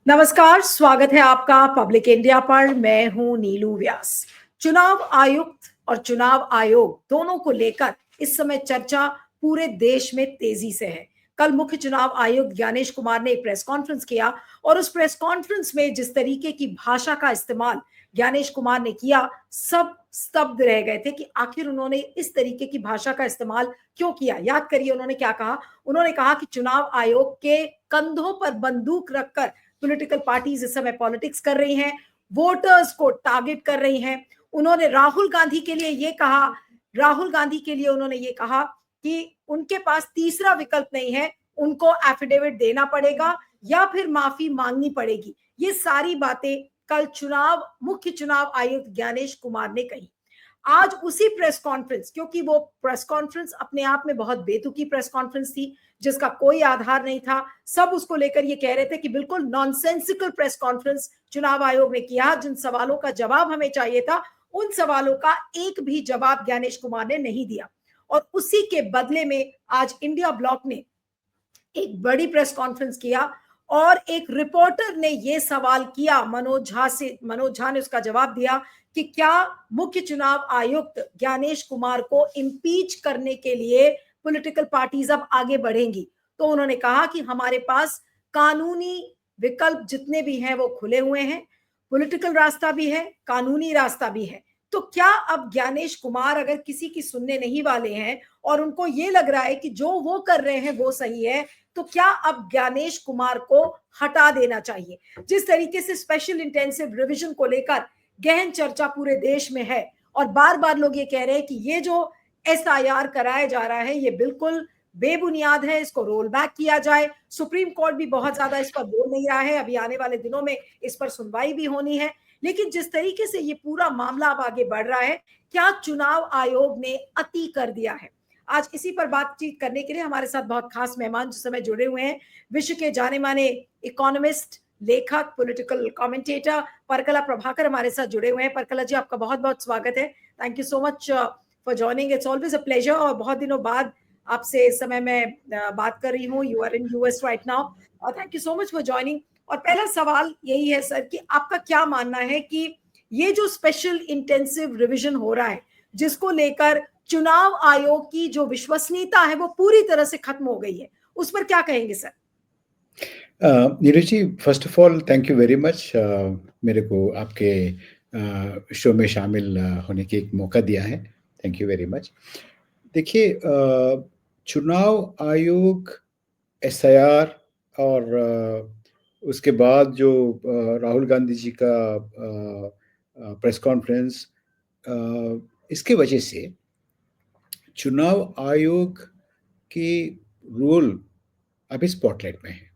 नमस्कार, स्वागत है आपका पब्लिक इंडिया पर। मैं हूं नीलू व्यास। चुनाव आयुक्त और चुनाव आयोग दोनों को लेकर इस समय चर्चा पूरे देश में तेजी से है। कल मुख्य चुनाव आयुक्त ज्ञानेश कुमार ने एक प्रेस कॉन्फ्रेंस किया और उस प्रेस कॉन्फ्रेंस में जिस तरीके की भाषा का इस्तेमाल ज्ञानेश कुमार ने किया, सब स्तब्ध रह गए थे कि आखिर उन्होंने इस तरीके की भाषा का इस्तेमाल क्यों किया। याद करिए उन्होंने क्या कहा। उन्होंने कहा कि चुनाव आयोग के कंधों पर बंदूक रखकर पॉलिटिकल पार्टीज इस समय पॉलिटिक्स कर रही हैं, वोटर्स को टारगेट कर रही हैं। उन्होंने राहुल गांधी के लिए उन्होंने ये कहा कि उनके पास तीसरा विकल्प नहीं है, उनको एफिडेविट देना पड़ेगा या फिर माफी मांगनी पड़ेगी। ये सारी बातें कल मुख्य चुनाव आयुक्त ज्ञानेश कुमार ने कही। आज उसी प्रेस कॉन्फ्रेंस, क्योंकि वो प्रेस कॉन्फ्रेंस अपने आप में बहुत बेतुकी प्रेस कॉन्फ्रेंस थी जिसका कोई आधार नहीं था, सब उसको लेकर ये कह रहे थे कि बिल्कुल नॉनसेंसिकल प्रेस कॉन्फ्रेंस चुनाव आयोग ने किया। जिन सवालों का जवाब हमें चाहिए था, उन सवालों का एक भी जवाब ज्ञानेश कुमार ने नहीं दिया। और उसी के बदले में आज इंडिया ब्लॉक ने एक बड़ी प्रेस कॉन्फ्रेंस किया और एक रिपोर्टर ने यह सवाल किया मनोज झा से। मनोज झा ने उसका जवाब दिया कि क्या मुख्य चुनाव आयुक्त ज्ञानेश कुमार को इम्पीच करने के लिए पॉलिटिकल पार्टीज अब आगे बढ़ेंगी। तो उन्होंने कहा कि हमारे पास कानूनी विकल्प जितने भी हैं वो खुले हुए हैं, पॉलिटिकल रास्ता भी है, कानूनी रास्ता भी है। तो क्या अब ज्ञानेश कुमार अगर किसी की सुनने नहीं वाले हैं और उनको ये लग रहा है कि जो वो कर रहे हैं वो सही है, तो क्या अब ज्ञानेश कुमार को हटा देना चाहिए? जिस तरीके से स्पेशल इंटेंसिव रिवीजन को लेकर गहन चर्चा पूरे देश में है और बार बार लोग ये कह रहे हैं कि ये जो एसआईआर कराया जा रहा है ये बिल्कुल बेबुनियाद है, इसको रोल बैक किया जाए। सुप्रीम कोर्ट भी बहुत ज्यादा इस पर बोल नहीं रहा है, अभी आने वाले दिनों में इस पर सुनवाई भी होनी है। लेकिन जिस तरीके से ये पूरा मामला अब आगे बढ़ रहा है, क्या चुनाव आयोग ने अति कर दिया है? आज इसी पर बातचीत करने के लिए हमारे साथ बहुत खास मेहमान जिस समय जुड़े हुए हैं। विश्व के जाने माने इकोनॉमिस्ट, लेखक, पॉलिटिकल कमेंटेटर परकला प्रभाकर हमारे साथ जुड़े हुए हैं। परकला जी, आपका बहुत बहुत स्वागत है। Thank you so much for joining. It's always a pleasure. और बहुत दिनों बाद आपसे इस समय मैं बात कर रही हूँ। You are in US right now और thank you so much for joining. और पहला सवाल यही है सर कि आपका क्या मानना है कि ये जो स्पेशल इंटेंसिव रिवीजन हो रहा है जिसको लेकर चुनाव आयोग की जो विश्वसनीयता है वो पूरी तरह से खत्म हो गई है, उस पर क्या कहेंगे sir? Neeraj ji, first of all thank you very much मेरे को आपके शो में शामिल होने की एक मौका दिया है। Thank you very much. देखिए, चुनाव आयोग, एसआईआर और उसके बाद जो राहुल गांधी जी का प्रेस कॉन्फ्रेंस, इसके वजह से चुनाव आयोग की रोल अभी स्पॉटलाइट में है,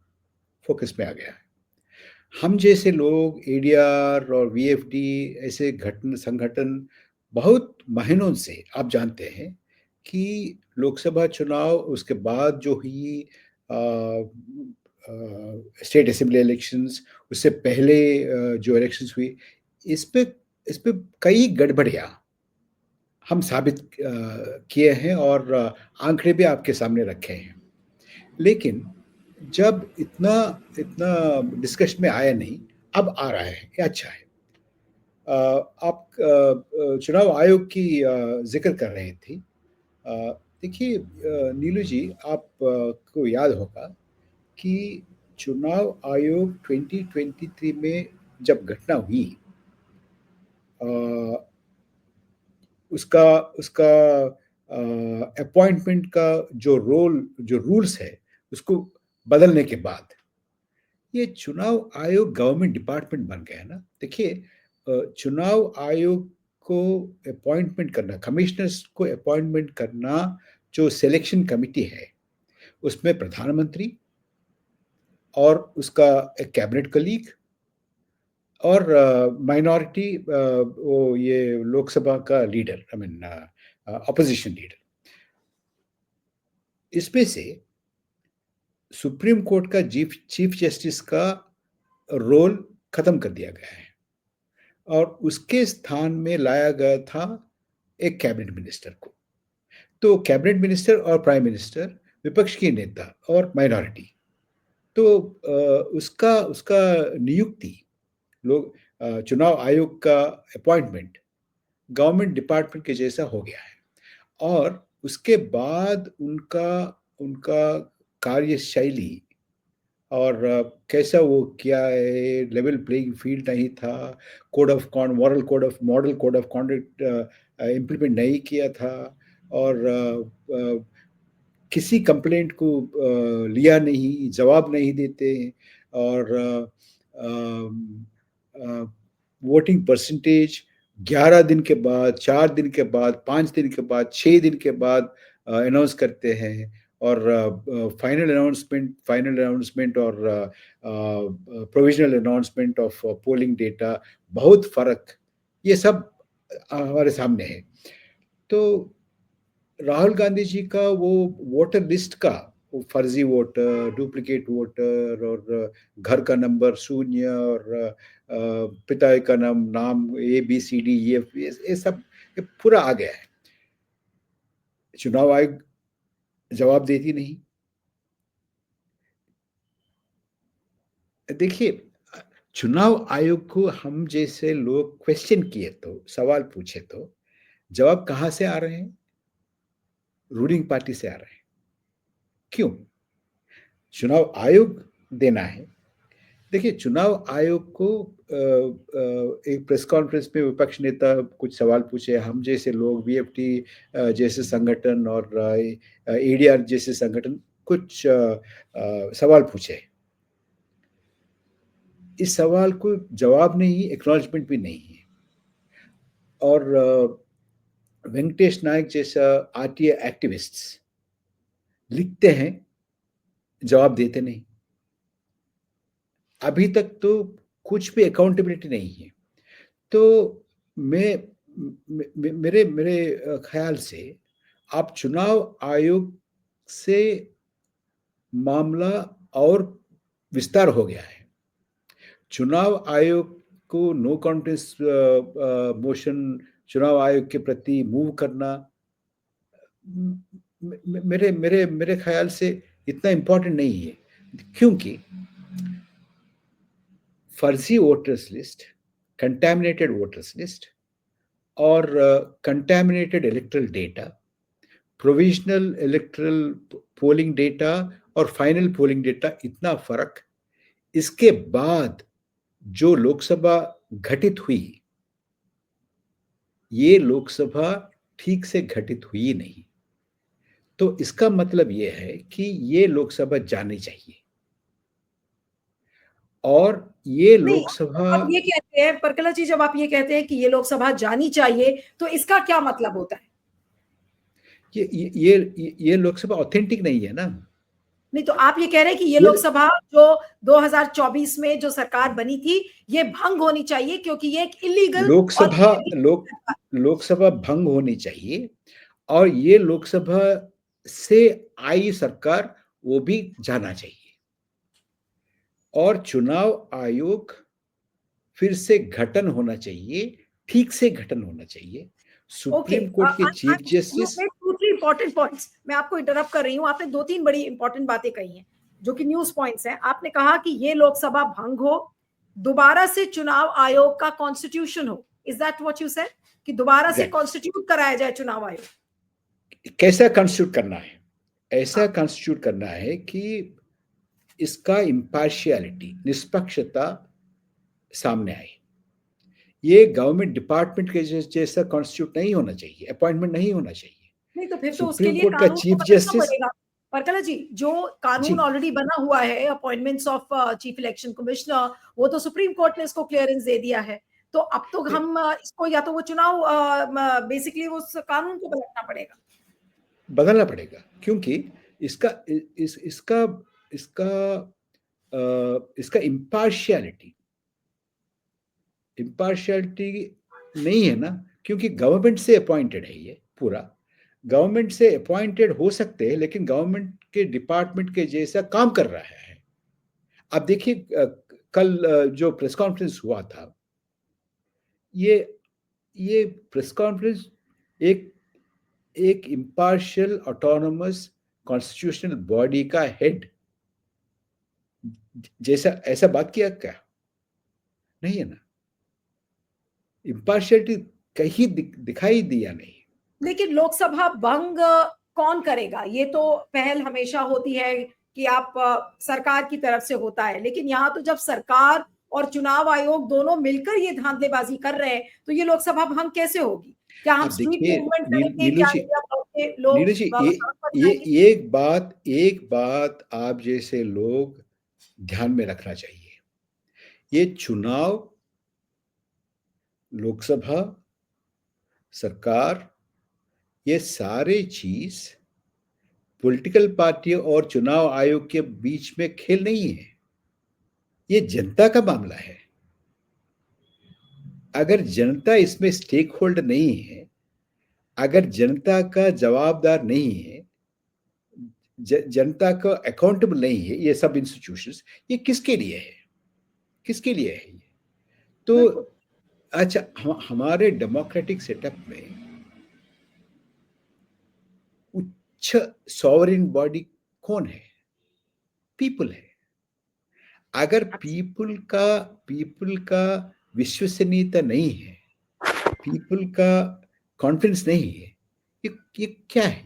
फोकस में आ गया है। हम जैसे लोग एडीआर और वीएफडी ऐसे संगठन बहुत महीनों से, आप जानते हैं कि लोकसभा चुनाव, उसके बाद जो हुई स्टेट असेंबली इलेक्शंस, उससे पहले जो इलेक्शंस हुई, इस पे कई गड़बड़ियाँ हम साबित किए हैं और आंकड़े भी आपके सामने रखे हैं। लेकिन जब इतना इतना डिस्कशन में आया नहीं, अब आ रहा है, ये अच्छा है। आप चुनाव आयोग की जिक्र कर रहे थी। देखिए नीलू जी, आप को याद होगा कि चुनाव आयोग 2023 में जब घटना हुई, उसका उसका अपॉइंटमेंट का जो रूल्स है, उसको बदलने के बाद ये चुनाव आयोग गवर्नमेंट डिपार्टमेंट बन गया ना। देखिए, चुनाव आयोग को अपॉइंटमेंट करना, कमिश्नर्स को अपॉइंटमेंट करना, जो सिलेक्शन कमिटी है, उसमें प्रधानमंत्री और उसका एक कैबिनेट कलीग और माइनॉरिटी, वो ये लोकसभा का leader, I mean opposition leader, इसमें से सुप्रीम कोर्ट का चीफ जस्टिस का रोल खत्म कर दिया गया है और उसके स्थान में लाया गया था एक कैबिनेट मिनिस्टर को। तो कैबिनेट मिनिस्टर और प्राइम मिनिस्टर, विपक्ष के नेता और माइनॉरिटी, तो उसका उसका नियुक्ति लोग चुनाव आयोग का अपॉइंटमेंट गवर्नमेंट डिपार्टमेंट के जैसा हो गया है। और उसके बाद उनका उनका कार्यशैली और कैसा वो किया है, लेवल प्लेइंग फील्ड नहीं था, code of con moral code of model code of conduct implement नहीं किया था, और किसी कंप्लेंट को लिया नहीं, जवाब नहीं देते, और वोटिंग परसेंटेज 11 दिन के बाद, 4 दिन के बाद, 5 दिन के बाद, 6 दिन के बाद अनाउंस करते हैं, और फाइनल अनाउंसमेंट और provisional announcement of polling data, बहुत फर्क, ये सब हमारे सामने है। तो राहुल गांधी जी का वो वोटर लिस्ट का वो फर्जी वोटर, डुप्लीकेट वोटर, और घर का नंबर 0, और पिता का नाम ABCD ये सब ये पूरा आ गया है। चुनाव आयोग जवाब देती नहीं। देखिए, चुनाव आयोग को हम जैसे लोग क्वेश्चन किए तो, सवाल पूछे तो जवाब कहाँ से आ रहे हैं? रूलिंग पार्टी से आ रहे हैं। क्यों? चुनाव आयोग देना है। देखिए, चुनाव आयोग को एक प्रेस कॉन्फ्रेंस में विपक्ष नेता कुछ सवाल पूछे, हम जैसे लोग, VFT जैसे संगठन और ADR जैसे संगठन कुछ सवाल पूछे। इस सवाल को जवाब नहीं, एक्नॉलेजमेंट भी नहीं है। और वेंकटेश नायक जैसा RTI एक्टिविस्ट्स लिखते हैं, जवाब देते नहीं। अभी तक तो कुछ भी अकाउंटेबिलिटी नहीं है। तो मैं मेरे मेरे ख्याल से आप चुनाव आयोग से मामला और विस्तार हो गया है। चुनाव आयोग को नो कॉन्फिडेंस मोशन चुनाव आयोग के प्रति मूव करना मेरे मेरे मेरे ख्याल से इतना इम्पोर्टेंट नहीं है, क्योंकि फर्जी voters list, contaminated voters list, और contaminated electoral data, provisional electoral polling data और फाइनल पोलिंग डेटा, इतना फर्क। इसके बाद जो लोकसभा घटित हुई, ये लोकसभा ठीक से घटित हुई नहीं। तो इसका मतलब ये है कि ये लोकसभा जानी चाहिए, और ये नहीं, लोकसभा आप ये कहते हैं परकला जी, जब आप ये कहते हैं कि ये लोकसभा जानी चाहिए, तो इसका क्या मतलब होता है? ये लोकसभा ऑथेंटिक नहीं है ना। नहीं, तो आप ये कह रहे हैं कि ये ये लोकसभा जो 2024 में जो सरकार बनी थी, ये भंग होनी चाहिए, क्योंकि ये एक इलीगल और लोकसभा भंग होनी चाहिए, और ये लोकसभा से आई सरकार वो भी जाना चाहिए, और चुनाव आयोग फिर से गठन होना चाहिए, ठीक से गठन होना चाहिए। ओके, सुप्रीम कोर्ट के चीफ जस्टिस इंपॉर्टेंट पॉइंट्स, मैं आपको इंटरप्ट कर रही हूँ, आपने 2-3 बड़ी इंपॉर्टेंट बातें कही हैं जो कि न्यूज पॉइंट्स हैं। आपने कहा कि ये लोकसभा भंग हो, दोबारा से चुनाव आयोग का कॉन्स्टिट्यूशन हो। Is that what you said, कि दोबारा से कॉन्स्टिट्यूट कराया जाए चुनाव आयोग? कैसा कॉन्स्टिट्यूट करना है? ऐसा हाँ। कॉन्स्टिट्यूट करना है कि इसका इम्पार्शियलिटी, निष्पक्षता सामने आए। ये गवर्नमेंट डिपार्टमेंट के जैसा कॉन्स्टिट्यूट नहीं होना चाहिए, अपॉइंटमेंट नहीं होना चाहिए। नहीं, तो फिर तो उसके सुप्रीम लिए कोर्ट का कानून को चीफ बदलना जस्टिस, पड़ेगा परकला जी। जो जी, कानून ऑलरेडी बना हुआ है, appointments of chief election commissioner, वो तो सुप्रीम कोर्ट ने इसको क्लियरेंस दे दिया है। तो अब तो हम इसको, या तो वो चुनाव, बेसिकली उस कानून को बदलना पड़ेगा, क्योंकि इसका इसका इसका इसका इम्पार्शियलिटी इम्पार्शियलिटी नहीं है ना, क्योंकि गवर्नमेंट से अपॉइंटेड है। ये पूरा गवर्नमेंट से अपॉइंटेड हो सकते हैं, लेकिन गवर्नमेंट के डिपार्टमेंट के जैसा काम कर रहा है। अब देखिए, कल जो प्रेस कॉन्फ्रेंस हुआ था, ये ये प्रेस कॉन्फ्रेंस एक एक इम्पार्शियल ऑटोनोमस कॉन्स्टिट्यूशनल बॉडी का हेड जैसा ऐसा बात किया क्या? नहीं है ना। इम्पार्शियलिटी कहीं दिखाई दिया नहीं। लेकिन लोकसभा भंग कौन करेगा? ये तो पहल हमेशा होती है कि आप सरकार की तरफ से होता है, लेकिन यहाँ तो जब सरकार और चुनाव आयोग दोनों मिलकर ये धांधलेबाजी कर रहे हैं, तो ये लोकसभा भंग कैसे होगी? क्या हम अब स्ट्रीट देखिए मूवमेंट करेंगे? नीलू क्या जी, इंडिया भर के लोग नीरज जी, सड़क पर ये जाएंगे? एक बात आप जैसे लोग ध्यान में रखना चाहिए। ये चुनाव, लोकसभा, सरकार, ये सारे चीज पॉलिटिकल पार्टी और चुनाव आयोग के बीच में खेल नहीं है। ये जनता का मामला है। अगर जनता इसमें स्टेक होल्डर नहीं है, अगर जनता का जवाबदार नहीं है, जनता का अकाउंटेबल नहीं है ये सब इंस्टीट्यूशंस, ये किसके लिए है? किसके लिए है ये? तो बिल्कुल। अच्छा, हमारे डेमोक्रेटिक सेटअप में उच्च सॉवरेन बॉडी कौन है? पीपल है। अगर पीपल का विश्वसनीयता नहीं है, पीपल का कॉन्फिडेंस नहीं है, ये क्या है?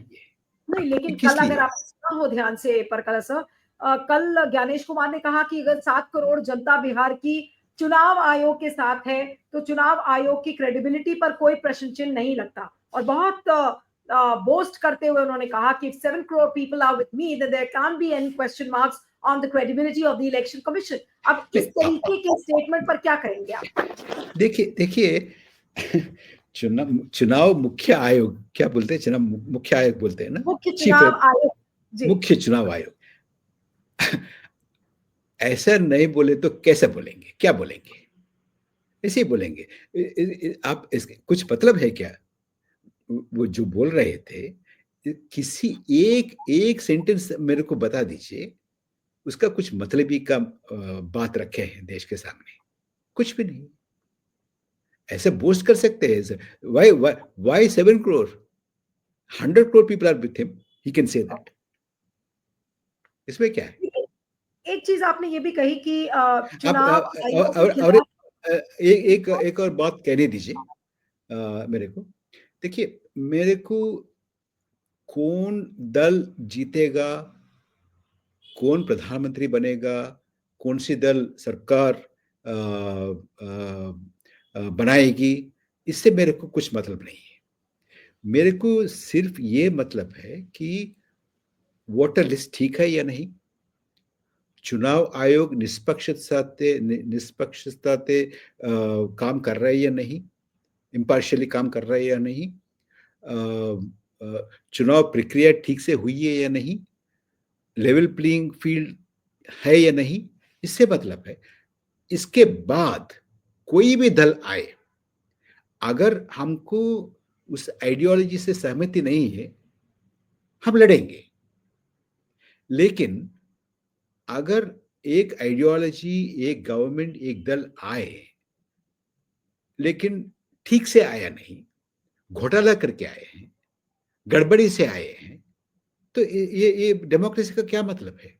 नहीं, ये लेकिन कल किस अगर लिए? आप सुना हो ध्यान से परकल सर, कल ज्ञानेश कुमार ने कहा कि अगर 7 करोड़ जनता बिहार की चुनाव आयोग के साथ है, तो चुनाव आयोग की क्रेडिबिलिटी पर कोई प्रश्न चिन्ह नहीं लगता। और बहुत बोस्ट करते हुए उन्होंने कहा कि if 7 crore people are with me, then there can't be any question marks on the credibility of the election commission। अब इस तरीके के स्टेटमेंट पर क्या करेंगे आप? देखिए चुनाव मुख्य आयोग क्या बोलते हैं? चुनाव मुख्य आयोग बोलते हैं ना, मुख्य चीफ, चुनाव आयोग। जी। मुख्य चुनाव आयोग। ऐसा नहीं बोले तो कैसे बोलेंगे? क्या बोलेंगे? ऐसे ही बोलेंगे। आप इसके कुछ मतलब है क्या? वो जो बोल रहे थे, किसी एक एक सेंटेंस मेरे को बता दीजिए, उसका कुछ मतलबी का बात रखे हैं देश के सामने। कुछ भी नहीं। ऐसे बोस्ट कर सकते हैं? Why 7 crore? 100 crore people are with him, he can say that. इसमें क्या है? एक चीज आपने ये भी कही कि आप चुनाव आयोग के और खिलाफ। एक और बात कहने दीजिए मेरे को। देखिए, मेरे को कौन दल जीतेगा, कौन प्रधानमंत्री बनेगा, कौन सी दल सरकार बनाएगी, इससे मेरे को कुछ मतलब नहीं है। मेरे को सिर्फ ये मतलब है कि वोटर लिस्ट ठीक है या नहीं, चुनाव आयोग निष्पक्षता से काम कर रहा है या नहीं, इम्पार्शियली काम कर रहा है या नहीं, चुनाव प्रक्रिया ठीक से हुई है या नहीं, लेवल प्लेइंग फील्ड है या नहीं, इससे मतलब है। इसके बाद कोई भी दल आए, अगर हमको उस आइडियोलॉजी से सहमति नहीं है, हम लड़ेंगे। लेकिन अगर एक आइडियोलॉजी, एक गवर्नमेंट, एक दल आए, लेकिन ठीक से आया नहीं, घोटाला करके आए हैं, गड़बड़ी से आए हैं, तो ये डेमोक्रेसी का क्या मतलब है?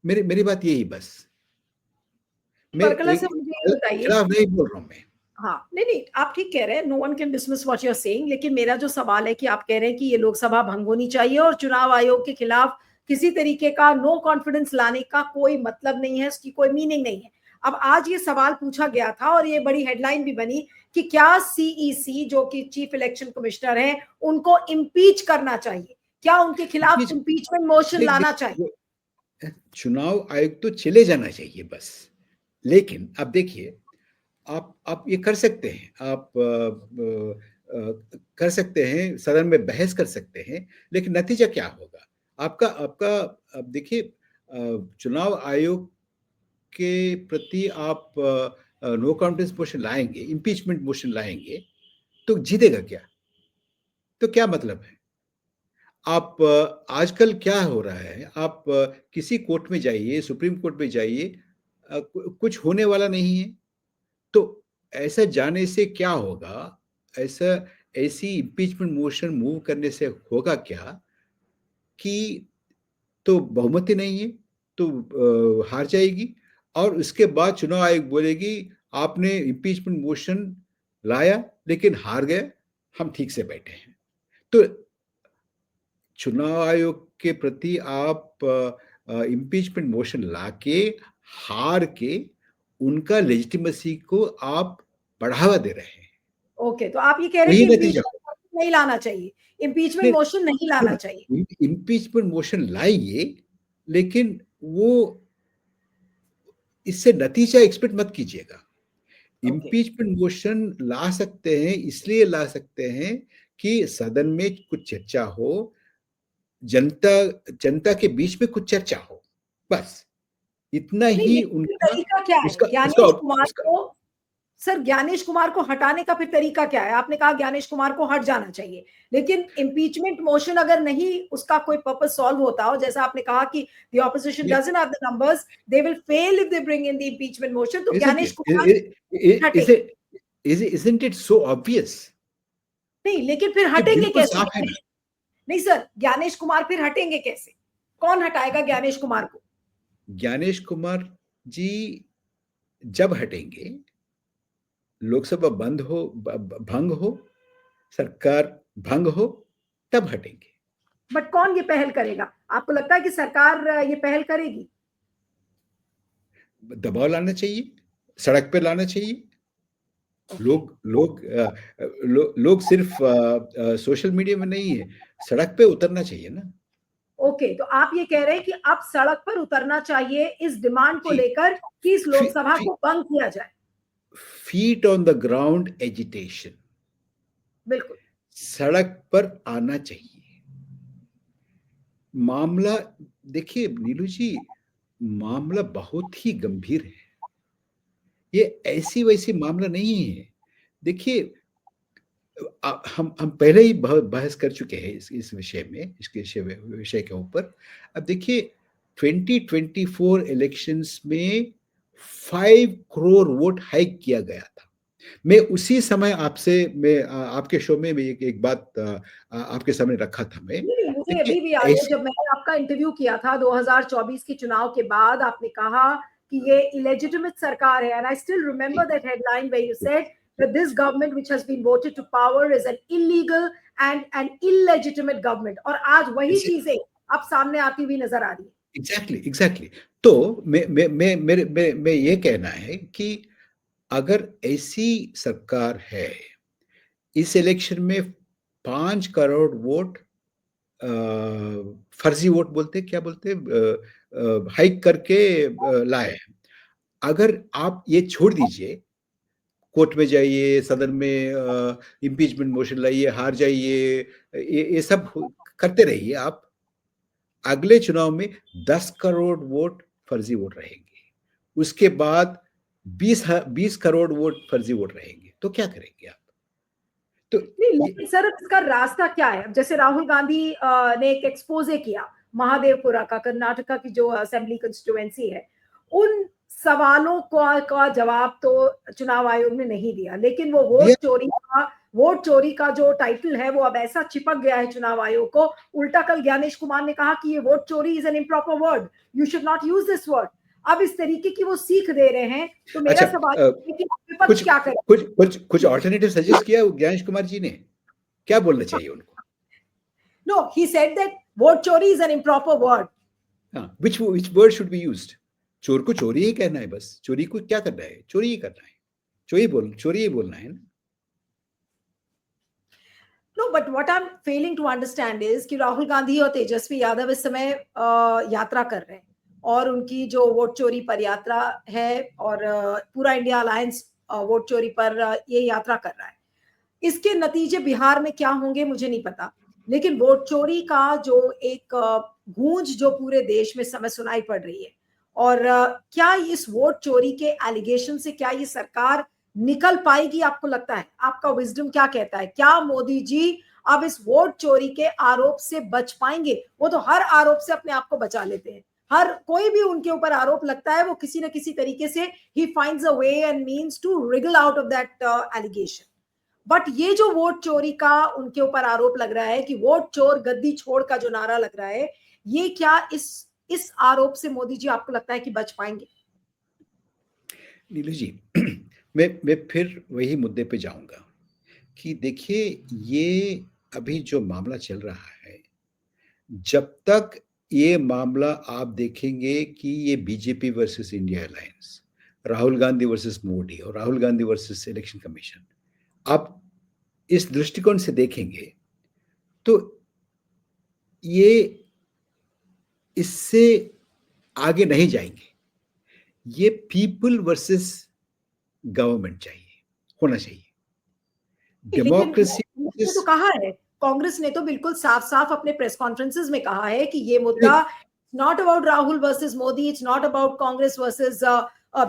मेरी मेरी बात यही बस। मैं परकला एक से मुझे ये बताइए खिलाफ कि नहीं बोल रहा हूं मैं। हाँ, नहीं नहीं, आप ठीक कह रहे हैं, no one can dismiss what you are saying, लेकिन मेरा जो सवाल है कि आप कह रहे हैं कि ये लोकसभा भंग होनी चाहिए और चुनाव आयोग के खिलाफ किसी तरीके का नो कॉन्फिडेंस लाने का कोई मतलब नहीं है, उसकी कोई मीनिंग नहीं है। अब आज ये सवाल पूछा गया था और ये बड़ी हेडलाइन भी बनी कि क्या सीईसी जो कि चीफ इलेक्शन कमिश्नर है, उनको इम्पीच करना चाहिए? क्या उनके खिलाफ इम्पीचमेंट मोशन देख लाना चाहिए? देख चुनाव आयोग तो चले जाना चाहिए बस। लेकिन अब देखिए, आप ये कर सकते हैं, आप कर सकते हैं, सदन में बहस कर सकते हैं, लेकिन नतीजा क्या होगा? आपका आपका अब देखिए, चुनाव आयोग के प्रति आप नो कॉन्फिडेंस मोशन लाएंगे, इम्पीचमेंट मोशन लाएंगे, तो जीतेगा क्या? तो क्या मतलब है? आप आजकल क्या हो रहा है, आप किसी कोर्ट में जाइए, सुप्रीम कोर्ट में जाइए, कुछ होने वाला नहीं है। तो ऐसा जाने से क्या होगा? ऐसा ऐसी इम्पीचमेंट मोशन मूव करने से होगा क्या कि तो बहुमत ही नहीं है, तो हार जाएगी, और उसके बाद चुनाव आयोग बोलेगी आपने इम्पीचमेंट मोशन लाया लेकिन हार गए, हम ठीक से बैठे हैं। तो चुनाव आयोग के प्रति आप इम्पीचमेंट मोशन लाके हार के उनका लेजिटिमेसी को आप बढ़ावा दे रहे हैं। ओके, तो आप ये कह रहे वही हैं कि नतीजा इम्पीचमेंट मोशन नहीं लाना चाहिए, इम्पीचमेंट मोशन नहीं लाना चाहिए। इम्पीचमेंट मोशन लाइए, लेकिन वो इससे नतीजा एक्सपेक्ट मत कीजिएगा। ओके, इम्पीचमेंट मोशन ला सकते हैं, इसलिए ला सकते हैं कि सदन में कुछ चर्चा हो, जनता जनता के बीच में कुछ चर्चा हो, बस इतना नहीं ही लेकिन फिर उनका तरीका क्या है उसका उसका ज्ञानेश कुमार उसका को? सर, ज्ञानेश कुमार को हटाने का फिर तरीका क्या है? आपने कहा ज्ञानेश कुमार को हट जाना चाहिए, लेकिन इम्पीचमेंट मोशन अगर नहीं उसका कोई पर्पस सॉल्व होता हो, जैसा आपने कहा कि the opposition doesn't have the numbers, they will fail if they bring in the impeachment motion, तो isn't ज्ञानेश it कुमार हटे। isn't it so obvious नहीं, लेकिन फिर कि हटेंगे बिल्कुल कैसे साफ है ना। ज्ञानेश? नहीं सर, ज्ञानेश कुमार फिर हटेंगे कैसे? कौन हटाएगा ज्ञानेश कुमार को? ज्ञानेश कुमार जी जब हटेंगे, लोकसभा बंद हो, भंग हो, सरकार भंग हो, तब हटेंगे। बट कौन ये पहल करेगा? आपको लगता है कि सरकार ये पहल करेगी? दबाव लाना चाहिए, सड़क पे लाना चाहिए। लोग लोग लोग सिर्फ सोशल मीडिया में नहीं है, सड़क पे उतरना चाहिए ना। ओके, तो आप ये कह रहे हैं कि अब सड़क पर उतरना चाहिए इस डिमांड को जी, लेकर कि इस फी, लोकसभा फी, को बंद किया जाए। Feet on the ground agitation, बिल्कुल। सड़क पर आना चाहिए। मामला देखिए नीलू जी, मामला बहुत ही गंभीर है, ये ऐसी वैसी मामला नहीं है। देखिए हम पहले ही बहस कर चुके हैं इस विषय में, इसके विषय के ऊपर। अब देखिए 2024 इलेक्शंस में 5 करोड़ वोट हाइक किया गया था। मैं उसी समय आपसे मैं आपके शो में एक बात आपके सामने रखा था मैं। नहीं, मुझे अभी भी देखिए याद है जब मैंने आपका इंटरव्यू किया था 2024 के चुनाव के बाद, आपने कहा कि ये इलेजिटिमेट सरकार है, and I still remember that headline where you said that this government which has been voted to power is an illegal and an illegitimate government, और आज वही चीजें अब सामने आती हुई नजर आ रही है। एग्जैक्टली। तो मैं ये कहना है कि अगर ऐसी सरकार है, इस इलेक्शन में 5 करोड़ वोट फर्जी वोट बोलते क्या बोलते हाइक करके लाए हैं। अगर आप ये छोड़ दीजिए, कोर्ट में जाइए, सदन में इम्पीचमेंट मोशन लाइए, हार जाइए, ये सब करते रहिए आप, अगले चुनाव में 10 करोड़ वोट फर्जी वोट रहेंगे, उसके बाद 20 करोड़ वोट फर्जी वोट रहेंगे, तो क्या करेंगे आप? तो नहीं, लेकिन सर इसका रास्ता क्या है? जैसे राहुल गांधी ने एक एक्सपोजे किया महादेवपुरा का, कर्नाटका की जो असेंबली कंस्टिट्यूएंसी है, उन सवालों का जवाब तो चुनाव आयोग ने नहीं दिया, लेकिन वो वोट चोरी का जो टाइटल है वो अब ऐसा चिपक गया है चुनाव आयोग को। उल्टा कल ज्ञानेश कुमार ने कहा कि ये वोट चोरी is an improper word, you should not use this word. अब इस तरीके की वो सीख दे रहे हैं, तो मेरा अच्छा, सवाल है कि विपक्ष क्या करे? कुछ ऑल्टरनेटिव सजेस्ट किया ज्ञानेश कुमार जी ने, क्या बोलना चाहिए उनको? No, he said that vote chori is an improper word. हाँ, which word should be used? चोर को चोरी ही कहना है, बस चोरी को क्या करना है, चोरी ही करना है, चोरी ही बोलना है ना। No, but what I'm failing to understand is कि राहुल गांधी और तेजस्वी यादव इस समय यात्रा कर रहे हैं, और उनकी जो वोट चोरी पर यात्रा है, और पूरा इंडिया अलायंस वोट चोरी पर ये यात्रा कर रहा है। इसके नतीजे बिहार में क्या होंगे मुझे नहीं पता, लेकिन वोट चोरी का जो एक गूंज जो पूरे देश में समय सुनाई पड़ रही है, और क्या इस वोट चोरी के एलिगेशन से क्या ये सरकार निकल पाएगी? आपको लगता है, आपका विजडम क्या कहता है, क्या मोदी जी अब इस वोट चोरी के आरोप से बच पाएंगे? वो तो हर आरोप से अपने आप को बचा लेते हैं, हर कोई भी उनके ऊपर आरोप लगता है वो किसी न किसी तरीके से he finds a way and means to wriggle out of that allegation. But ये जो वोट चोरी का उनके ऊपर आरोप लग रहा है कि वोट चोर गद्दी छोड़ का जो नारा लग रहा है, ये क्या इस इस आरोप से मोदी जी आपको लगता है कि बच पाएंगे? नीलू जी, मैं फिर वही मुद्दे पे जाऊंगा कि देखिए, ये अभी जो मामला चल रहा है, जब तक ये मामला आप देखेंगे कि ये BJP versus India alliance, Rahul Gandhi versus Modi और Rahul Gandhi versus election commission, आप इस दृष्टिकोण से देखेंगे तो ये इससे आगे नहीं जाएंगे। ये पीपल वर्सेस गवर्नमेंट चाहिए, होना चाहिए। लेकिन डेमोक्रेसी कांग्रेस ने तो वर्सेस, कहा है, कांग्रेस ने तो बिल्कुल साफ साफ अपने प्रेस कॉन्फ्रेंसेस में कहा है कि ये मुद्दा not about Rahul versus Modi, it's not about Congress versus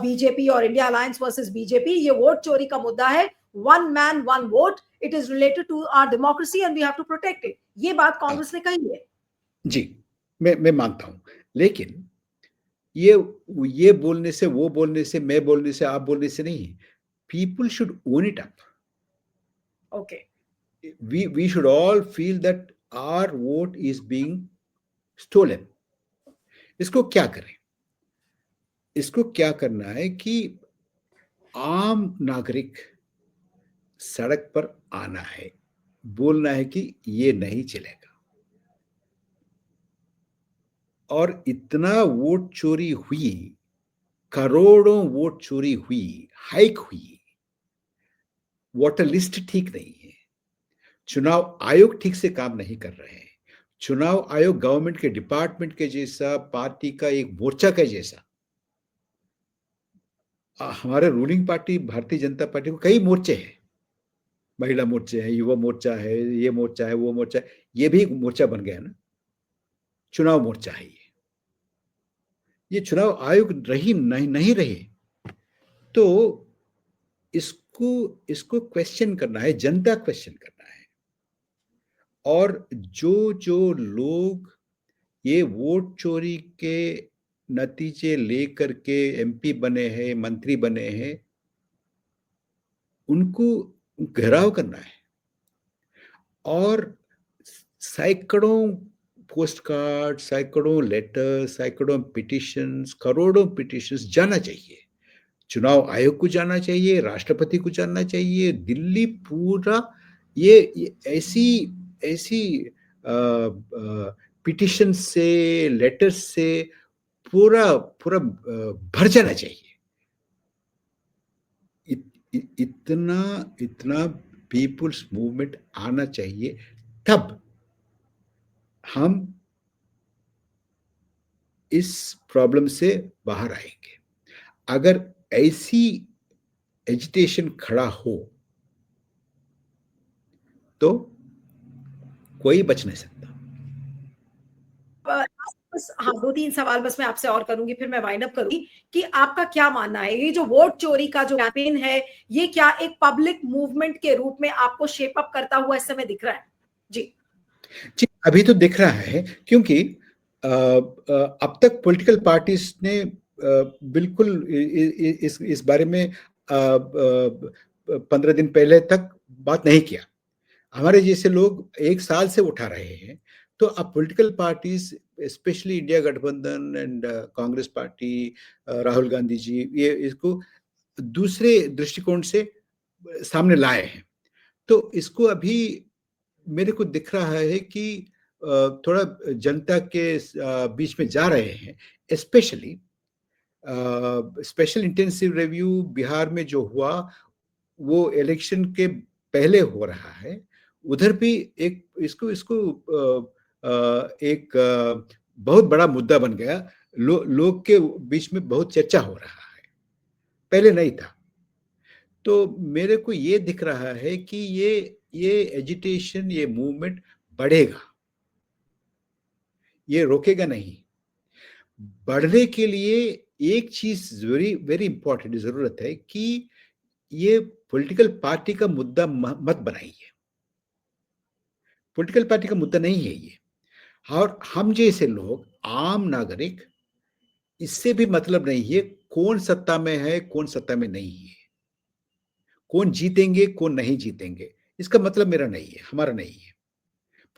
BJP और इंडिया अलायंस वर्सेस बीजेपी, ये वोट चोरी का मुद्दा है, one man one vote, it is related to our democracy and we have to protect it, ये बात कांग्रेस ने कही है। जी, मैं मानता हूं, लेकिन ये बोलने से, वो बोलने से, मैं बोलने से, आप बोलने से नहीं, people should own it up. Okay, we should all feel that our vote is being stolen. इसको क्या करें? इसको क्या करना है कि आम नागरिक सड़क पर आना है, बोलना है कि ये नहीं चलेगा। और इतना वोट चोरी हुई, करोड़ों वोट चोरी हुई, हाइक हुई, वोटर लिस्ट ठीक नहीं है, चुनाव आयोग ठीक से काम नहीं कर रहे हैं, चुनाव आयोग गवर्नमेंट के डिपार्टमेंट के जैसा, पार्टी का एक मोर्चा के जैसा। हमारे ruling party Bharatiya Janata party को कई मोर्चे हैं, महिला मोर्चे हैं, युवा मोर्चा है, ये मोर्चा है, वो मोर्चा है, ये भी एक मोर्चा बन गया ना, चुनाव मोर्चा है ये चुनाव आयोग रही नहीं रहे। तो इसको इसको क्वेश्चन करना है, जनता क्वेश्चन करना है। और जो जो लोग ये वोट चोरी के नतीजे लेकर के एमपी बने हैं, मंत्री बने हैं, उनको घेराव करना है। और सैकड़ों पोस्ट कार्ड, सैकड़ों लेटर, सैकड़ों पिटिशंस, करोड़ों पिटिशंस जाना चाहिए, चुनाव आयोग को जाना चाहिए, राष्ट्रपति को जाना चाहिए, दिल्ली पूरा ये ऐसी ऐसी पिटिशन से, लेटर से पूरा पूरा भर जाना चाहिए। इतना इतना पीपुल्स मूवमेंट आना चाहिए, तब हम इस प्रॉब्लम से बाहर आएंगे। अगर ऐसी एजिटेशन खड़ा हो तो कोई बच नहीं सकता। हाँ, 2-3 सवाल बस मैं आपसे और करूंगी, फिर मैं वाइंड अप करूंगी कि आपका क्या मानना है, ये जो वोट चोरी का जो कैंपेन है, ये क्या एक पब्लिक मूवमेंट के रूप में आपको शेप अप करता हुआ इस समय दिख रहा है? जी जी, अभी तो दिख रहा है, क्योंकि अब तक पॉलिटिकल पार्टीज ने बिल्कुल इस बारे में 15 दिन पहले तक बात नहीं किया। हमारे जैसे लोग 1 साल से उठा रहे हैं। तो अब पॉलिटिकल पार्टीज, स्पेशली इंडिया गठबंधन एंड कांग्रेस पार्टी, राहुल गांधी जी, ये इसको दूसरे दृष्टिकोण से सामने लाए हैं। तो इसको अभी मेरे को दिख रहा है कि थोड़ा जनता के बीच में जा रहे हैं। Specially special intensive review Bihar में जो हुआ, वो इलेक्शन के पहले हो रहा है। उधर भी एक इसको इसको एक बहुत बड़ा मुद्दा बन गया। लोग के बीच में बहुत चर्चा हो रहा है, पहले नहीं था। तो मेरे को ये दिख रहा है कि ये एजिटेशन, ये मूवमेंट बढ़ेगा, ये रोकेगा नहीं। बढ़ने के लिए एक चीज वेरी वेरी इंपॉर्टेंट जरूरत है कि ये पॉलिटिकल पार्टी का मुद्दा मत बनाइए। पॉलिटिकल पार्टी का मुद्दा नहीं है ये। और हम जैसे लोग, आम नागरिक, इससे भी मतलब नहीं है कौन सत्ता में है, कौन सत्ता में नहीं है, कौन जीतेंगे, कौन नहीं जीतेंगे, इसका मतलब मेरा नहीं है, हमारा नहीं है।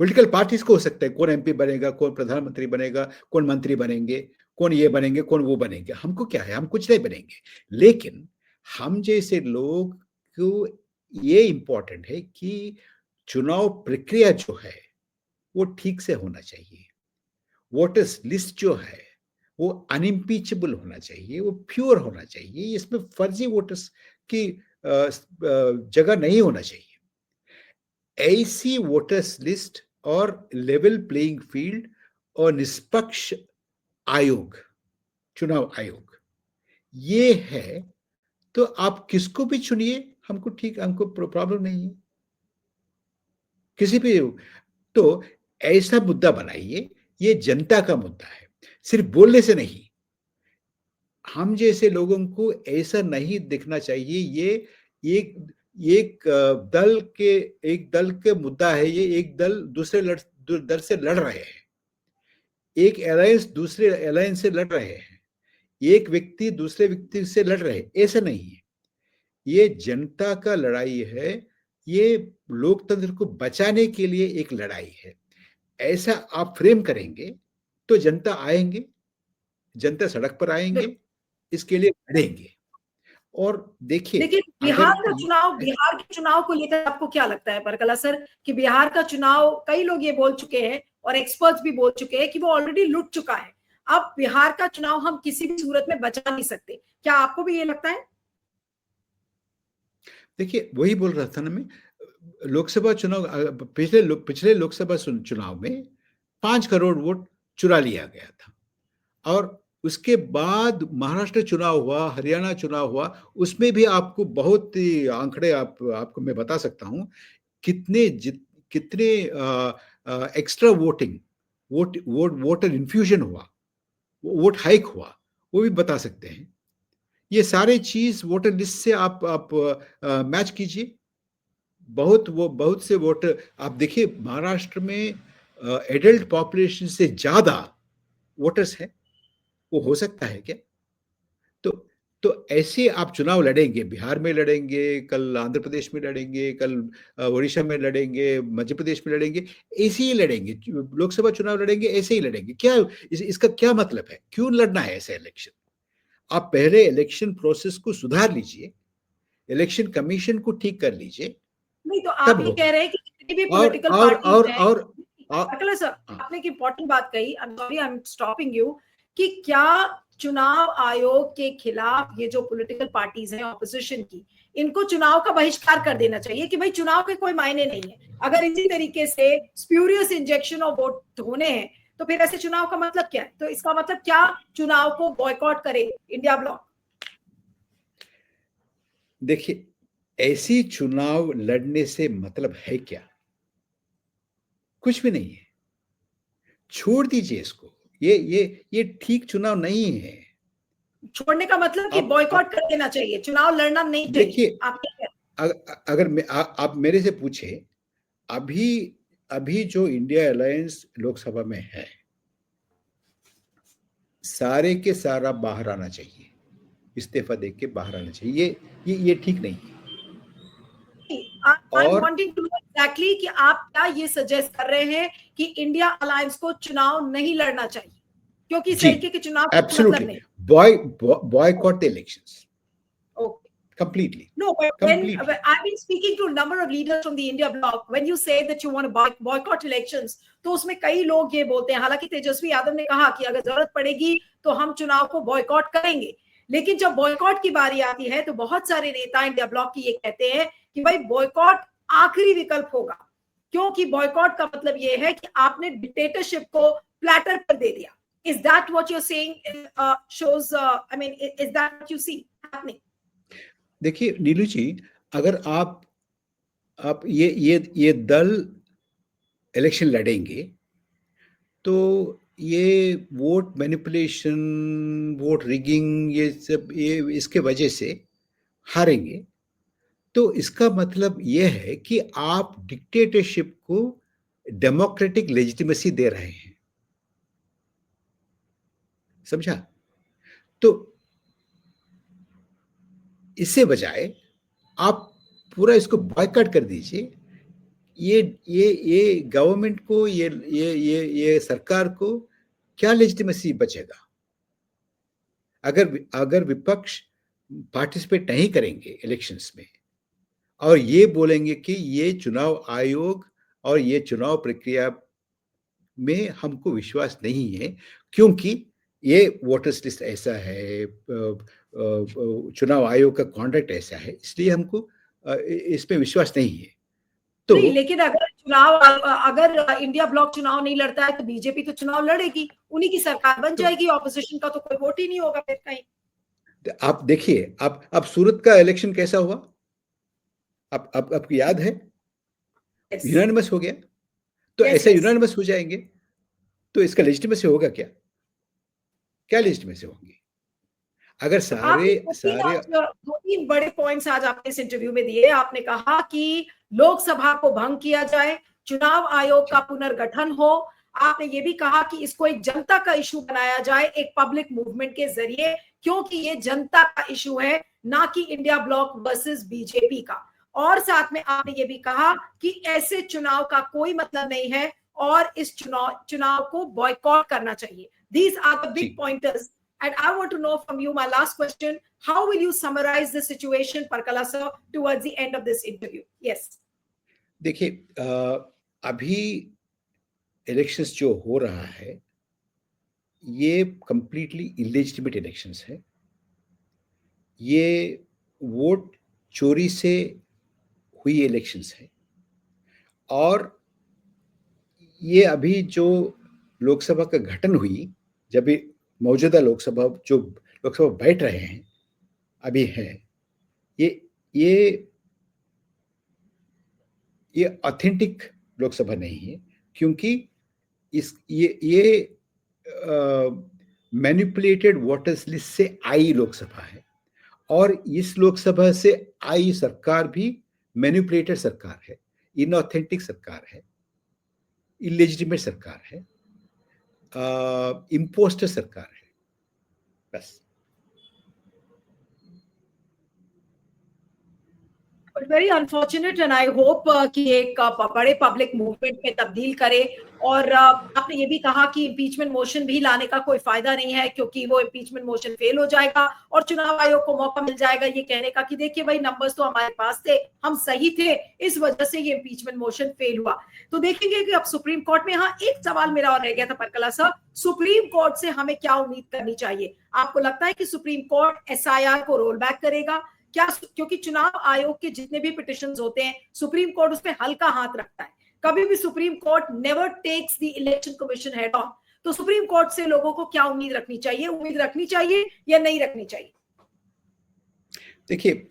पॉलिटिकल पार्टीज को हो सकता है, कौन एमपी बनेगा, कौन प्रधानमंत्री बनेगा, कौन मंत्री बनेंगे, कौन ये बनेंगे, कौन वो बनेंगे, हमको क्या है, हम कुछ नहीं बनेंगे। लेकिन हम जैसे लोग को ये इंपॉर्टेंट है कि चुनाव प्रक्रिया जो है वो ठीक से होना चाहिए। वोटर्स लिस्ट जो है वो अनइम्पीचेबल होना चाहिए, वो प्योर होना चाहिए, इसमें फर्जी वोटर्स की जगह नहीं होना चाहिए। ऐसी वोटर्स लिस्ट और लेवल प्लेइंग फील्ड और निष्पक्ष आयोग, चुनाव आयोग, ये है तो आप किसको भी चुनिए, हमको ठीक, हमको प्रॉब्लम नहीं है किसी भी। तो ऐसा मुद्दा बनाइए, ये जनता का मुद्दा है, सिर्फ बोलने से नहीं। हम जैसे लोगों को ऐसा नहीं दिखना चाहिए ये एक एक दल के मुद्दा है, ये एक दल दूसरे दल से लड़ रहे हैं, एक अलायंस दूसरे अलायंस से लड़ रहे हैं, एक व्यक्ति दूसरे व्यक्ति से लड़ रहे हैं, ऐसा नहीं है। ये जनता का लड़ाई है, ये लोकतंत्र को बचाने के लिए एक लड़ाई है। ऐसा आप फ्रेम करेंगे तो जनता आएंगे, जनता सड़क पर आएंगे, इसके लिए लड़ेंगे। और देखिए, लेकिन बिहार के चुनाव को लेकर आपको क्या लगता है परकला सर, कि बिहार का चुनाव, कई लोग ये बोल चुके हैं और एक्सपर्ट्स भी बोल चुके हैं कि वो ऑलरेडी लुट चुका है, अब बिहार का चुनाव हम किसी भी सूरत में बचा नहीं सकते, क्या आपको भी ये लगता है? देखिए, वही बोल रहा था ना मैं, लोकसभा चुनाव, पिछले लोकसभा चुनाव में 5 करोड़ वोट चुरा लिया गया था, और उसके बाद महाराष्ट्र चुनाव हुआ, हरियाणा चुनाव हुआ, उसमें भी आपको बहुत ही आंकड़े आपको मैं बता सकता हूं, कितने एक्स्ट्रा वोटर इन्फ्यूजन हुआ, वोट हाइक हुआ, वो भी बता सकते हैं। ये सारे चीज वोटर लिस्ट से आप मैच कीजिए। बहुत से वोटर आप देखिए, महाराष्ट्र में एडल्ट पॉपुलेशन से ज्यादा वोटर्स हैं, वो हो सकता है क्या? तो ऐसे आप चुनाव लड़ेंगे, बिहार में लड़ेंगे, कल आंध्र प्रदेश में लड़ेंगे, कल उड़ीसा में लड़ेंगे, मध्य प्रदेश में लड़ेंगे, ऐसे ही लड़ेंगे, लोकसभा चुनाव लड़ेंगे ऐसे ही लड़ेंगे। क्या इसका क्या मतलब है, क्यों लड़ना है ऐसे इलेक्शन? आप पहले इलेक्शन प्रोसेस को सुधार लीजिए, इलेक्शन कमीशन को ठीक कर लीजिए, नहीं तो तब आप ये होगा। कह रहे हैं कि जितनी भी और पॉलिटिकल और और पार्टीज हैं, और अकला सर हाँ, आपने एक इंपॉर्टेंट बात कही, I am sorry, I am stopping you, कि क्या चुनाव आयोग के खिलाफ ये जो पॉलिटिकल पार्टीज हैं ऑपोजिशन की, इनको चुनाव का बहिष्कार कर देना चाहिए कि भाई चुनाव के कोई मायने नहीं है, अगर इसी तरीके से स्प्यूरियस इंजेक्शन ऑफ वोट होने हैं तो फिर ऐसे चुनाव का मतलब क्या है? तो इसका मतलब क्या चुनाव को बॉयकॉट करे इंडिया ब्लॉक? देखिए, ऐसी चुनाव लड़ने से मतलब है क्या? कुछ भी नहीं है, छोड़ दीजिए इसको। ये ठीक चुनाव नहीं है। छोड़ने का मतलब कि बॉयकॉट कर देना चाहिए, चुनाव लड़ना नहीं चाहिए, देखिए, आप क्या कहते अगर आप मेरे से पूछे, अभी अभी जो इंडिया अलायंस लोकसभा में है, सारे के सारा बाहर आना चाहिए, इस्तीफा दे के बाहर आना चाहिए। ये ठीक नहीं है। आई एम और वांटिंग टू नो एग्जैक्टली कि आप क्या ये सजेस्ट कर रहे हैं कि इंडिया अलायंस को चुनाव नहीं लड़ना चाहिए क्योंकि इस जी, तरीके के चुनाव का मतलब एब्सोल्युटली, नहीं? boycott the elections Okay. completely, No, but when completely. I've been speaking to a number of leaders from the India bloc, when you say that you want to boycott elections, तो उसमें कई लोग ये बोलते हैं, हालांकि तेजस्वी यादव ने कहा कि अगर जरूरत पड़ेगी तो हम चुनाव को बॉयकॉट करेंगे, लेकिन जब बॉयकॉट की बारी आती है तो बहुत सारे नेता इंडिया ब्लॉक की ये कहते हैं कि भाई बॉयकॉट आखिरी विकल्प होगा, क्योंकि बॉयकॉट का मतलब ये है कि आपने डिक्टेटरशिप को प्लेटर पर दे दिया. Is that what you're saying? Shows, I mean, is that what you see happening? देखिए नीलू जी, अगर आप ये दल इलेक्शन लड़ेंगे तो ये वोट मैनिपुलेशन, वोट रिगिंग, ये सब ये इसके वजह से हारेंगे, तो इसका मतलब ये है कि आप डिक्टेटरशिप को डेमोक्रेटिक लेजिटिमेसी दे रहे हैं। समझा? तो इससे बजाय आप पूरा इसको बॉयकॉट कर दीजिए ये गवर्नमेंट को, ये सरकार को क्या लेजिटिमेसी बचेगा अगर विपक्ष पार्टिसिपेट नहीं करेंगे इलेक्शंस में और ये बोलेंगे कि ये चुनाव आयोग और ये चुनाव प्रक्रिया में हमको विश्वास नहीं है क्योंकि ये वोटर्स लिस्ट ऐसा है, चुनाव आयोग का कॉन्डक्ट ऐसा है, इसलिए हमको इसमें विश्वास नहीं है। तो नहीं, लेकिन अगर इंडिया ब्लॉक चुनाव नहीं लड़ता है तो बीजेपी तो चुनाव लड़ेगी, उन्हीं की सरकार बन जाएगी, ऑपोजिशन का तो कोई वोट ही नहीं होगा फिर कहीं। आप देखिए, अब सूरत का इलेक्शन कैसा हुआ, आपको याद है? यूनानिमस हो गया, तो ऐसे यूनानिमस हो जाएंगे तो इसका लेजिटिमेसी होगा क्या लेजिटिमेसी होंगी? अगर सारे 2-3 बड़े पॉइंट्स आज आपने इस इंटरव्यू में दिए। आपने कहा कि लोकसभा को भंग किया जाए, चुनाव आयोग का पुनर्गठन हो। आपने ये भी कहा कि इसको एक जनता का इशू बनाया जाए, एक पब्लिक मूवमेंट के जरिए, क्योंकि ये जनता का इशू है, ना कि इंडिया ब्लॉक वर्सेस बीजेपी का। और साथ में आपने ये भी कहा कि ऐसे चुनाव का कोई मतलब नहीं है और इस चुनाव को बॉयकॉट करना चाहिए। These are the big pointers. And I want to know from you, my last question, how will you summarize the situation, Parkala sir, towards the end of this interview? Yes. देखिए, अभी elections जो हो रहा है ये completely illegitimate elections है। ये vote चोरी से हुई इलेक्शंस है और ये अभी जो लोकसभा का गठन हुई, जब मौजूदा लोकसभा बैठ रहे हैं अभी है, ये ऑथेंटिक लोकसभा नहीं है क्योंकि ये मैनिपुलेटेड वोटर्स लिस्ट से आई लोकसभा है और इस लोकसभा से आई सरकार भी मैनिपुलेटेड सरकार है, इनऑथेंटिक सरकार है, इलेजिटिमेट सरकार है, इम्पोस्टर सरकार है, बस। Very unfortunate and I hope कि एक बड़े पब्लिक मूवमेंट में तब्दील करे। और आपने ये भी कहा कि इम्पीचमेंट मोशन भी लाने का कोई फायदा नहीं है क्योंकि वो इम्पीचमेंट मोशन फेल हो जाएगा और चुनाव आयोग को मौका मिल जाएगा ये कहने का कि देखिए भाई नंबर्स तो हमारे पास थे, हम सही थे, इस वजह से ये इम्पीचमेंट मोशन फेल हुआ। तो देखेंगे कि अब सुप्रीम कोर्ट में। हाँ, एक सवाल मेरा और रह गया था परकला साहब, सुप्रीम कोर्ट से हमें क्या उम्मीद करनी चाहिए? आपको लगता है कि सुप्रीम कोर्ट SIR को रोल बैक करेगा क्या? क्योंकि चुनाव आयोग के जितने भी पिटिशंस होते हैं सुप्रीम कोर्ट उसमें हल्का हाथ रखता है, कभी भी supreme court never takes the election commission head on. तो सुप्रीम कोर्ट से लोगों को क्या उम्मीद रखनी चाहिए? उम्मीद रखनी चाहिए या नहीं रखनी चाहिए? देखिए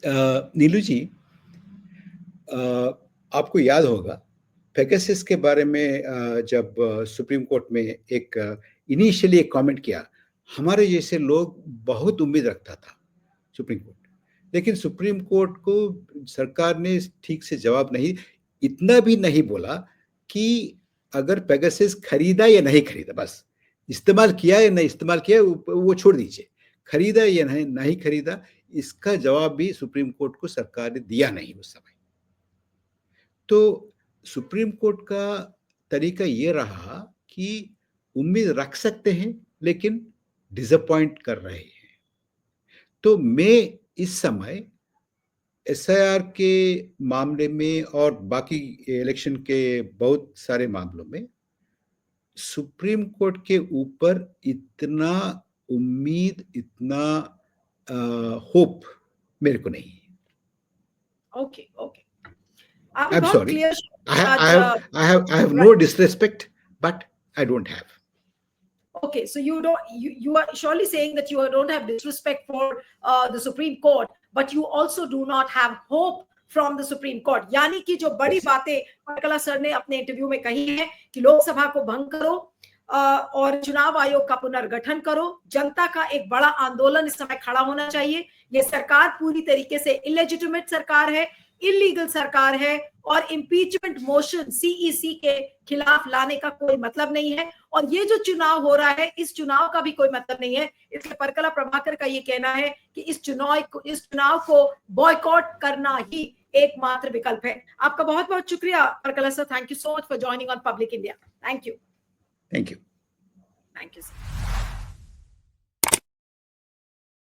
नीलू जी, आपको याद होगा पेगासस के बारे में जब सुप्रीम कोर्ट में एक इनिशियली एक कमेंट किया, हमारे जैसे लोग बहुत उम्मीद रखता था सुप्रीम कोर्ट, लेकिन सुप्रीम कोर्ट को सरकार ने ठीक से जवाब नहीं, इतना भी नहीं बोला कि अगर पेगासस खरीदा या नहीं खरीदा, बस इस्तेमाल किया या नहीं इस्तेमाल किया वो छोड़ दीजिए, खरीदा या नहीं खरीदा इसका जवाब भी सुप्रीम कोर्ट को सरकार ने दिया नहीं उस समय। तो सुप्रीम कोर्ट का तरीका ये रहा कि उम्मीद रख सकते हैं लेकिन डिसअपॉइंट कर रहे हैं। तो मैं इस समय SIR के मामले में और बाकी इलेक्शन के बहुत सारे मामलों में सुप्रीम कोर्ट के ऊपर इतना उम्मीद, इतना होप मेरे को नहीं है। Okay okay, I'm sorry. I have no disrespect, but I don't have. Okay, so you are surely saying that you don't have disrespect for the Supreme Court, but you also do not have hope from the Supreme Court. यानी कि जो बड़ी बातें Parakala sir ने अपने interview में कही है कि लोकसभा को भंग करो और चुनाव आयोग का पुनर्गठन करो, जनता का एक बड़ा आंदोलन इस समय खड़ा होना चाहिए। ये सरकार पूरी तरीके से इलेजिटिमेट सरकार है, इलीगल सरकार है और इम्पीचमेंट मोशन सीईसी के खिलाफ लाने का कोई मतलब नहीं है। और ये जो चुनाव हो रहा है, इस चुनाव का भी कोई मतलब नहीं है। इसलिए परकला प्रभाकर का ये कहना है कि इस चुनाव को बॉयकॉट करना ही एकमात्र विकल्प है। आपका बहुत बहुत शुक्रिया Parakala sir, thank you so much for joining on public India. Thank you. Thank you. Thank you sir.